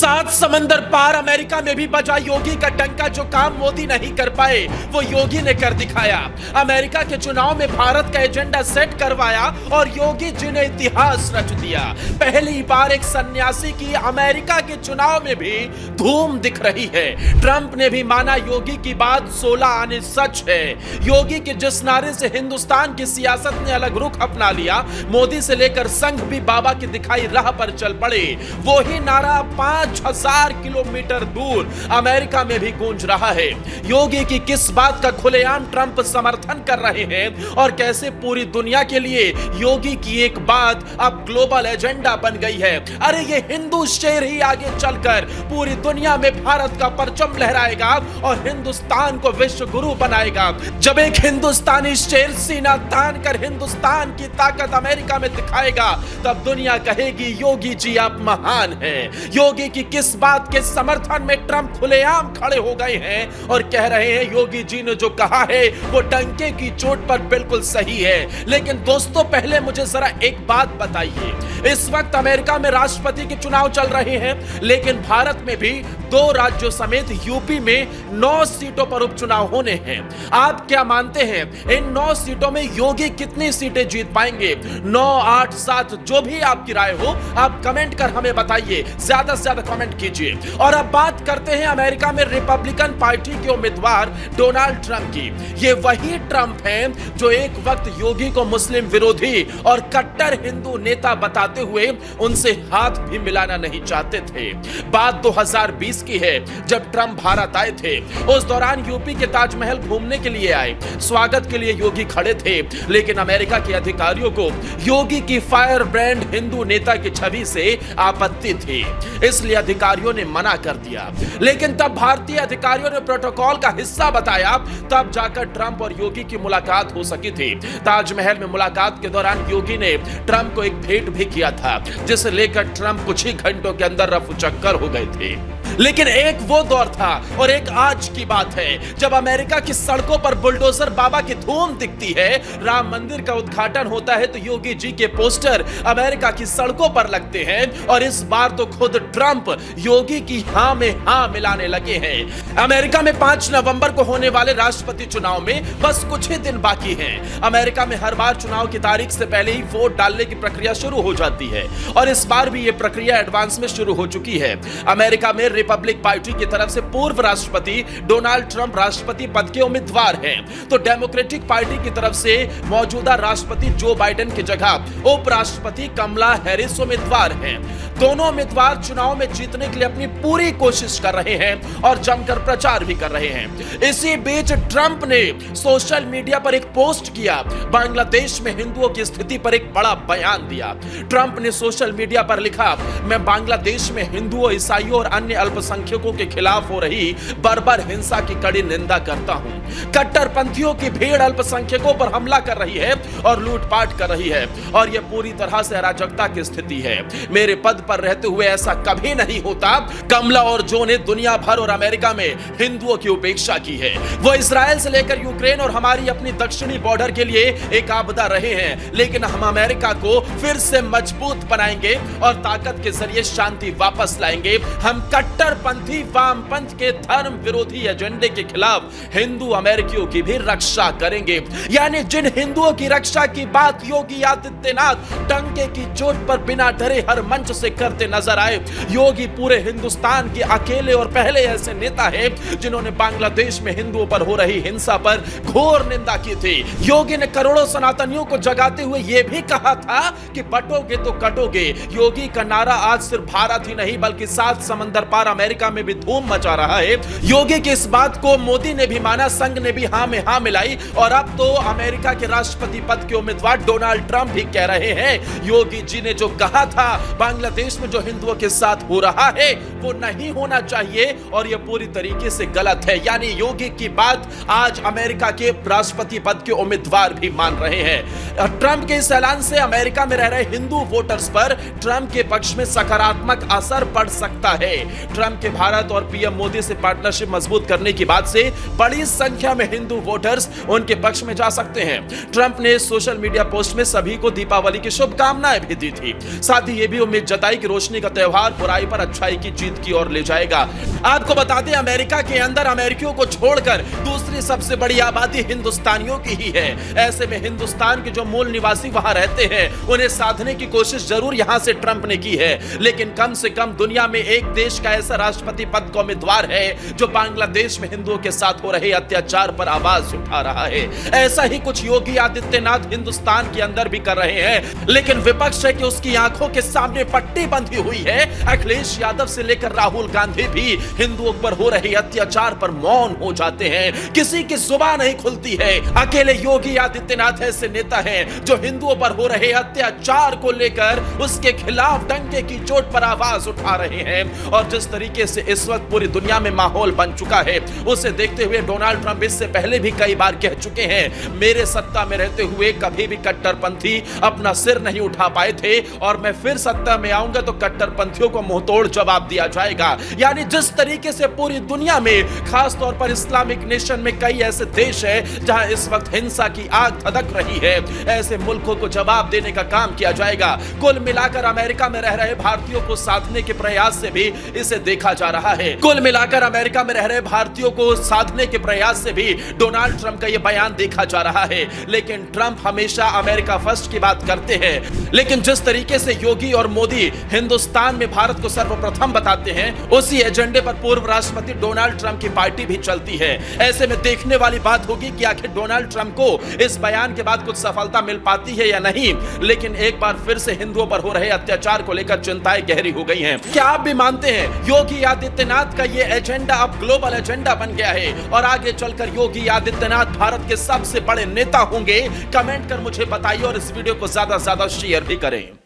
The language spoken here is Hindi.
सात समंदर पार अमेरिका में भी बजा योगी का डंका। जो काम मोदी नहीं कर पाए वो योगी ने कर दिखाया। अमेरिका के चुनाव में भारत का एजेंडा सेट करवाया और योगी जी ने इतिहास रच दिया। पहली बार एक सन्यासी की अमेरिका के चुनाव में भी धूम दिख रही है। ट्रंप ने भी माना योगी की बात, 16 आने सच है। योगी के जिस नारे से हिंदुस्तान की सियासत ने अलग रुख अपना लिया, मोदी से लेकर संघ भी बाबा की दिखाई राह पर चल पड़े। वो ही नारा 5000 किलोमीटर दूर अमेरिका में भी गूंज रहा है। योगी की किस बात का खुलेआम ट्रंप समर्थन कर रहे हैं और कैसे पूरी दुनिया के लिए योगी की एक बात अब ग्लोबल एजेंडा बन गई है। अरे ये हिंदू शेर ही आगे चलकर पूरी दुनिया में भारत का परचम लहराएगा और हिंदुस्तान को विश्व गुरु बनाएगा। जब एक हिंदुस्तानी शेर सीना तान कर हिंदुस्तान की ताकत अमेरिका में दिखाएगा, तब दुनिया कहेगी योगी जी आप महान हैं। योगी की किस बात के समर्थन में ट्रंप खुलेआम खड़े हो गए हैं और कह रहे हैं योगी जी ने जो कहा है वो डंके की चोट पर बिल्कुल सही है। लेकिन दोस्तों, पहले मुझे जरा एक बात बताइए। इस वक्त अमेरिका में राष्ट्रपति के चुनाव चल रहे हैं, लेकिन भारत में भी 2 राज्यों समेत यूपी में 9 सीटों पर उपचुनाव होने हैं। आप क्या मानते हैं इन 9 सीटों में योगी कितनी सीटें जीत पाएंगे? 9, 8, 7, जो भी आपकी राय हो आप कमेंट कर हमें बताइए। ज्यादा से ज्यादा कमेंट कीजिए। और अब बात करते हैं अमेरिका में रिपब्लिकन पार्टी के उम्मीदवार डोनाल्ड ट्रंप की। ये वही ट्रंप हैं जो एक वक्त योगी को मुस्लिम विरोधी और कट्टर हिंदू नेता बताते हुए उनसे हाथ भी मिलाना नहीं चाहते थे। बात 2020 की है, जब ट्रंप भारत आए थे। उस दौरान यूपी के ताजमहल घूमने के लिए आए। स्वागत के लिए योगी खड़े थे, लेकिन अमेरिका के अधिकारियों को योगी की फायर ब्रांड हिंदू नेता की छवि से आपत्ति थी, इसलिए अधिकारियों ने मना कर दिया। लेकिन तब भारतीय अधिकारियों ने प्रोटोकॉल का हिस्सा बताया, तब जाकर ट्रंप और योगी की मुलाकात हो सकी थी। ताजमहल में मुलाकात के दौरान योगी ने ट्रंप को एक भेंट भी किया था, जिसे लेकर ट्रंप कुछ ही घंटों के अंदर रफूचक्कर हो गए थे। लेकिन एक वो दौर था और एक आज की बात है, जब अमेरिका की सड़कों पर बुलडोजर बाबा की धूम दिखती है। राम मंदिर का उद्घाटन होता है तो योगी जी के पोस्टर अमेरिका की सड़कों पर लगते हैं और इस बार तो खुद ट्रंप योगी की हां में हां मिलाने लगे हैं। अमेरिका में 5 नवंबर को होने वाले राष्ट्रपति चुनाव में बस कुछ ही दिन बाकी हैं। अमेरिका में हर बार चुनाव की तारीख से पहले ही वोट डालने की प्रक्रिया शुरू हो जाती है और इस बार भी यह प्रक्रिया एडवांस में शुरू हो चुकी है। अमेरिका में रिपब्लिक पार्टी की तरफ से पूर्व राष्ट्रपति डोनाल्ड ट्रंप राष्ट्रपति पद के उम्मीदवार हैं, तो डेमोक्रेटिक पार्टी की तरफ से मौजूदा राष्ट्रपति जो बाइडेन की जगह उपराष्ट्रपति कमला हैरिस उम्मीदवार हैं। दोनों उम्मीदवार चुनाव में जीतने के लिए अपनी पूरी कोशिश कर रहे हैं और जमकर प्रचार भी कर रहे हैं। इसी बीच ट्रंप ने सोशल मीडिया पर एक पोस्ट किया, बांग्लादेश में हिंदुओं की स्थिति पर एक बड़ा बयान दिया। ट्रंप ने सोशल मीडिया पर लिखा, मैं बांग्लादेश में हिंदुओं, ईसाइयों और अन्य अल्पसंख्यकों के खिलाफ हो रही बर्बर हिंसा की कड़ी निंदा करता हूं। कट्टरपंथियों की भीड़ अल्पसंख्यकों पर हमला कर रही है और लूटपाट कर रही है और यह पूरी तरह से अराजकता की स्थिति है। मेरे पद पर रहते हुए ऐसा कभी नहीं होता। कमला और जो ने दुनिया भर और अमेरिका में हिंदुओं की उपेक्षा की है। वो इजराइल से लेकर यूक्रेन और हमारी अपनी दक्षिणी बॉर्डर के लिए एक आपदा रहे हैं, लेकिन हम अमेरिका को फिर से मजबूत बनाएंगे और ताकत के जरिए शांति वापस लाएंगे। हम कट्टरपंथी वामपंथ के धर्म विरोधी एजेंडे के खिलाफ हिंदू अमेरिकियों की भी रक्षा करेंगे। यानी जिन हिंदुओं की रक्षा की बात योगी आदित्यनाथ डंके की चोट पर बिना डरे हर मंच से करते नजर आए। योगी पूरे हिंदुस्तान के अकेले और पहले ऐसे नेता हैं जिन्होंने बांग्लादेश में हिंदुओं पर हो रही हिंसा पर घोर निंदा की थी। योगी ने करोड़ों सनातनियों को जगाते हुए यह भी कहा था कि बटोगे तो कटोगे। योगी का नारा आज सिर्फ भारत ही नहीं बल्कि 7 समंदर पार अमेरिका में भी धूम मचा रहा है। योगी की इस बात को मोदी ने भी माना, संघ ने भी हां में हां मिलाई और अब तो अमेरिका के राष्ट्रपति पद के उम्मीदवार डोनाल्ड ट्रंप भी कह रहे हैं योगी जी ने जो कहा था बांग्लादेश में जो हिंदुओं के साथ हो रहा है वो नहीं होना चाहिए और यह पूरी तरीके से गलत है। यानी योगी की बात आज अमेरिका के राष्ट्रपति पद के उम्मीदवार भी मान रहे हैं। ट्रंप के इस ऐलान से अमेरिका में रह रहे हिंदू वोटर्स पर ट्रंप के पक्ष में सकारात्मक असर पड़ सकता है। ट्रंप के भारत और पीएम मोदी से पार्टनरशिप मजबूत करने की बात से बड़ी संख्या में हिंदू वोटर्स उनके पक्ष में जा सकते हैं। ट्रंप ने सोशल मीडिया पोस्ट में सभी को दीपावली की शुभकामनाएं भी दी थी। साथ ही यह भी उम्मीद जताई कि रोशनी का त्योहार बुराई पर अच्छाई की जीत जीत की ओर ले जाएगा। आपको बता दें, अमेरिका के अंदर अमेरिकियों को छोड़कर दूसरी सबसे बड़ी आबादी हिंदुस्तानियों की ही है। ऐसे में हिंदुस्तान के जो मूल निवासी वहां रहते हैं, उन्हें साधने की कोशिश जरूर यहां से ट्रंप ने की है, लेकिन कम से कम दुनिया में एक देश का ऐसा राष्ट्रपति पद का उम्मीदवार है जो बांग्लादेश में हिंदुओं के साथ हो रहे अत्याचार पर आवाज उठा रहा है। ऐसा ही कुछ योगी आदित्यनाथ हिंदुस्तान के अंदर भी कर रहे हैं, लेकिन विपक्ष है कि उसकी आंखों के सामने पट्टी बंधी हुई है। अखिलेश यादव से लेकर राहुल गांधी भी हिंदुओं पर हो रहे अत्याचार पर मौन हो जाते हैं, किसी की जुबान नहीं खुलती है। अकेले योगी आदित्यनाथ ऐसे नेता हैं जो हिंदुओं पर हो रहे अत्याचार को लेकर उसके खिलाफ डंके की चोट पर आवाज उठा रहे हैं। और जिस तरीके से इस वक्त पूरी दुनिया में माहौल बन चुका है, उसे देखते हुए डोनाल्ड ट्रंप इससे पहले भी कई बार कह चुके हैं, मेरे सत्ता में रहते हुए कभी भी कट्टरपंथी अपना सिर नहीं उठा पाए थे, और मैं फिर सत्ता में आऊंगा तो कट्टरपंथियों को मुंहतोड़ जवाब दिया जाएगा। यानी जिस तरीके से पूरी दुनिया में, खास तौर पर इस्लामिक नेशन में कई ऐसे देश हैं जहां इस वक्त हिंसा की आग धधक रही है, ऐसे मुल्कों को जवाब देने का काम किया जाएगा। कुल मिलाकर अमेरिका में रह रहे भारतीयों को साधने के प्रयास से भी इसे देखा जा रहा है। कुल मिलाकर अमेरिका में रह रहे भारतीयों को साधने के प्रयास से भी डोनाल्ड ट्रंप का यह बयान देखा जा रहा है। लेकिन ट्रंप हमेशा अमेरिका फर्स्ट की बात करते हैं, लेकिन जिस तरीके से योगी और मोदी हिंदुस्तान में भारत को सर्वप्रथम बताते हैं, उसी एजेंडे पर पूर्व राष्ट्रपति डोनाल्ड ट्रंप की पार्टी भी चलती है। ऐसे में देखने वाली बात होगी कि आखिर डोनाल्ड ट्रंप को इस बयान के बाद कुछ सफलता मिल पाती है या नहीं। लेकिन एक बार फिर से हिंदुओं पर हो रहे अत्याचार को लेकर चिंताएं गहरी हो गई हैं। क्या आप भी मानते हैं योगी आदित्यनाथ का यह एजेंडा अब ग्लोबल एजेंडा बन गया है और आगे चलकर योगी आदित्यनाथ भारत के सबसे बड़े नेता होंगे? कमेंट कर मुझे बताइए और इस वीडियो को ज्यादा से ज्यादा शेयर भी करें।